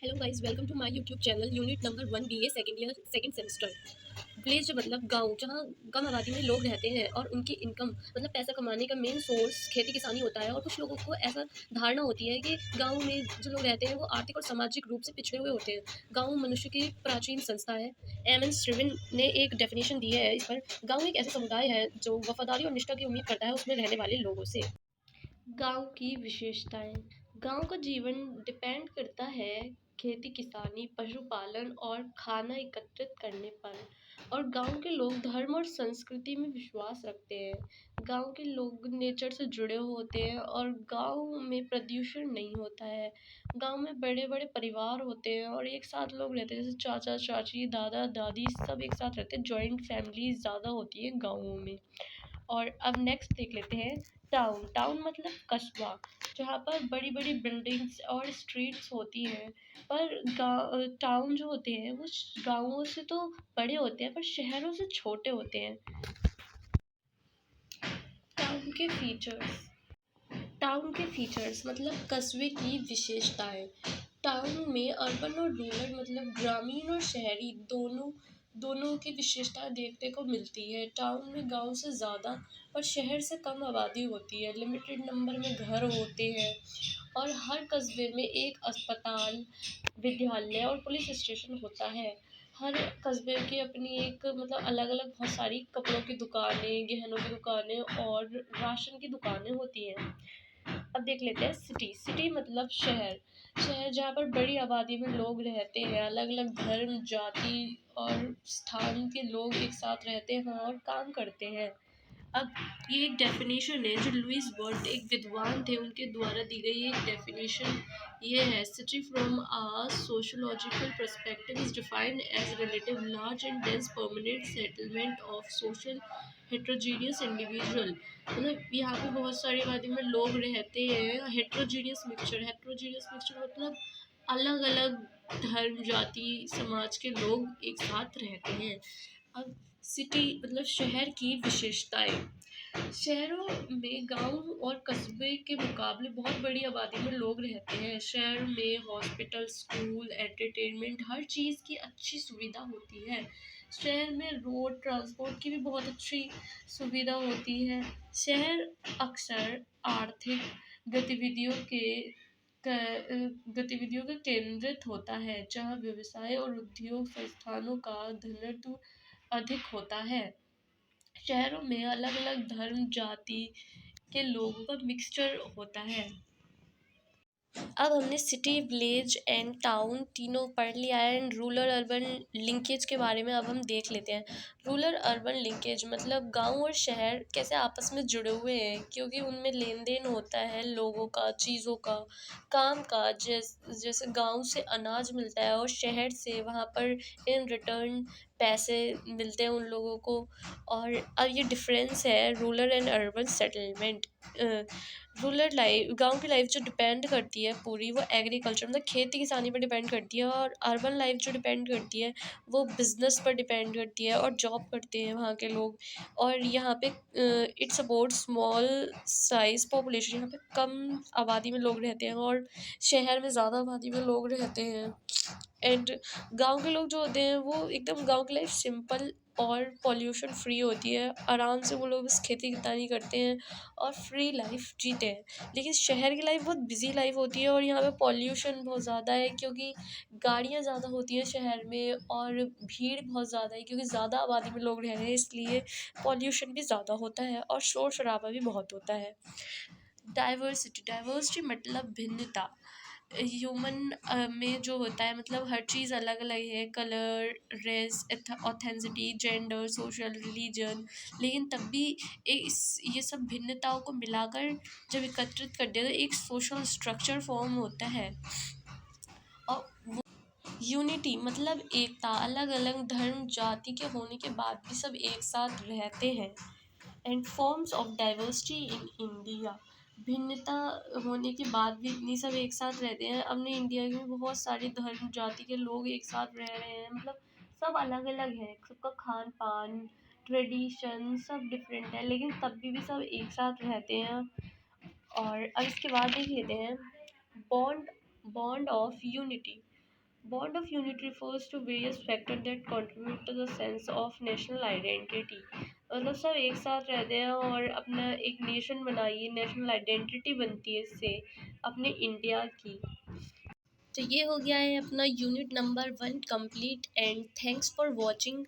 Hello guys, welcome to my YouTube channel. Unit number 1 BA second year second semester. Village मतलब गांव, जहां कम आबादी में लोग रहते हैं और उनकी इनकम मतलब पैसा कमाने का मेन सोर्स खेती किसानी होता है। और कुछ लोगों को ऐसा धारणा होती है कि गांव में जो लोग रहते हैं वो आर्थिक और सामाजिक रूप से पिछड़े हुए होते हैं। गांव मनुष्य की प्राचीन संस्था है। एम एन स्ट्रिवन ने एक डेफिनेशन दी है इस पर। गांव एक ऐसा समुदाय है जो वफादारी और निष्ठा की उम्मीद करता है उसमें रहने वाले लोगों से। गांव की विशेषताएं। गांव का जीवन डिपेंड करता है खेती किसानी, पशुपालन और खाना एकत्रित करने पर। और गांव के लोग धर्म और संस्कृति में विश्वास रखते हैं। गांव के लोग नेचर से जुड़े हुए होते हैं और गांव में प्रदूषण नहीं होता है। गांव में बड़े बड़े परिवार होते हैं और एक साथ लोग रहते हैं, जैसे चाचा चाची, दादा दादी, सब एक साथ रहते हैं। जॉइंट फैमिली ज़्यादा होती है गाँवों में। और अब नेक्स्ट देख लेते हैं टाउन। टाउन मतलब कस्बा, जहाँ पर बड़ी बड़ी बिल्डिंग्स और स्ट्रीट्स होती हैं। पर टाउन जो होते हैं वो गाँवों से तो बड़े होते हैं पर शहरों से छोटे होते हैं। टाउन के फीचर्स। टाउन के फीचर्स मतलब कस्बे की विशेषताएं। टाउन में अर्बन और रूरल मतलब ग्रामीण और शहरी दोनों दोनों की विशेषताएं देखने को मिलती है। टाउन में गांव से ज़्यादा और शहर से कम आबादी होती है। लिमिटेड नंबर में घर होते हैं और हर कस्बे में एक अस्पताल, विद्यालय और पुलिस स्टेशन होता है। हर कस्बे की अपनी एक मतलब अलग अलग बहुत सारी कपड़ों की दुकानें, गहनों की दुकानें और राशन की दुकानें होती हैं। अब देख लेते हैं सिटी। सिटी मतलब शहर। शहर जहाँ पर बड़ी आबादी में लोग रहते हैं, अलग अलग धर्म, जाति और स्थान के लोग एक साथ रहते हैं और काम करते हैं। अब ये एक डेफिनेशन है जो लुइस वर्ट एक विद्वान थे उनके द्वारा दी गई एक डेफिनेशन ये है। City from a sociological perspective is defined as relative large and dense permanent settlement of social heterogeneous individual। मतलब यहाँ पे बहुत सारी आबादी में लोग रहते हैं। हेट्रोजीनियस मिक्सचर, हेट्रोजीनियस मिक्सचर मतलब अलग अलग धर्म, जाति, समाज के लोग एक साथ रहते हैं। अब सिटी मतलब शहर की विशेषताएं। शहरों में गांव और कस्बे के मुकाबले बहुत बड़ी आबादी में लोग रहते हैं। शहर में हॉस्पिटल, स्कूल, एंटरटेनमेंट, हर चीज़ की अच्छी सुविधा होती है। शहर में रोड ट्रांसपोर्ट की भी बहुत अच्छी सुविधा होती है। शहर अक्सर आर्थिक गतिविधियों के गतिविधियों का केंद्रित होता है, जहाँ व्यवसाय और उद्योग संस्थानों का घनत्व अधिक होता है। शहरों में अलग अलग धर्म, जाति के लोगों का मिक्सचर होता है। अब हमने सिटी, विलेज एंड टाउन तीनों पढ़ लिया है। एंड रूरल अर्बन लिंकेज के बारे में अब हम देख लेते हैं। रूरल अर्बन लिंकेज मतलब गांव और शहर कैसे आपस में जुड़े हुए हैं, क्योंकि उनमें लेन देन होता है लोगों का, चीज़ों का, काम का। जैसे गांव से अनाज मिलता है और शहर से वहाँ पर इन रिटर्न पैसे मिलते हैं उन लोगों को। और अब ये डिफरेंस है rural and urban settlement. Rural life, गांव की लाइफ जो डिपेंड करती है पूरी वो एग्रीकल्चर मतलब खेती किसानी पर डिपेंड करती है। और अर्बन लाइफ जो डिपेंड करती है वो बिजनेस पर डिपेंड करती है और जॉब करते हैं वहाँ के लोग। और यहाँ पे it's about small size population, यहाँ पे कम आबादी में लोग रहते हैं और शहर में ज़्यादा आबादी में लोग रहते हैं। एंड गांव के लोग जो होते हैं वो एकदम, गांव की लाइफ सिंपल और पॉल्यूशन फ्री होती है। आराम से वो लोग बस खेती किसानी करते हैं और फ्री लाइफ जीते हैं। लेकिन शहर की लाइफ बहुत बिजी लाइफ होती है और यहाँ पे पॉल्यूशन बहुत ज़्यादा है, क्योंकि गाड़ियाँ ज़्यादा होती हैं शहर में और भीड़ बहुत ज़्यादा है, क्योंकि ज़्यादा आबादी में लोग रह रहे हैं इसलिए पॉल्यूशन भी ज़्यादा होता है और शोर शराबा भी बहुत होता है। डाइवर्सिटी। डाइवर्सिटी मतलब भिन्नता। ह्यूमन में जो होता है मतलब हर चीज़ अलग अलग है, colour, race, authenticity, gender, social, religion. लेकिन तब भी ये सब भिन्नताओं को मिलाकर जब एकत्रित कर दिया तो एक सोशल स्ट्रक्चर फॉर्म होता है। और यूनिटी मतलब एकता। अलग अलग धर्म जाति के होने के बाद भी सब एक साथ रहते हैं। And forms of diversity in India. भिन्नता होने के बाद भी इतनी सब एक साथ रहते हैं। अपने इंडिया में बहुत सारे धर्म जाति के लोग एक साथ रह रहे हैं, मतलब सब अलग अलग है, सबका खान पान, ट्रेडिशन सब डिफरेंट है, लेकिन तब भी सब एक साथ रहते हैं। और अब इसके बाद देख लेते हैं bond bond of unity. Bond of unity refers to various factors that contribute to the sense of national identity. मतलब सब एक साथ रहते हैं और अपना एक नेशन बनाइए, नेशनल आइडेंटिटी बनती है इससे अपने इंडिया की। तो ये हो गया है अपना unit number 1 complete and thanks for watching.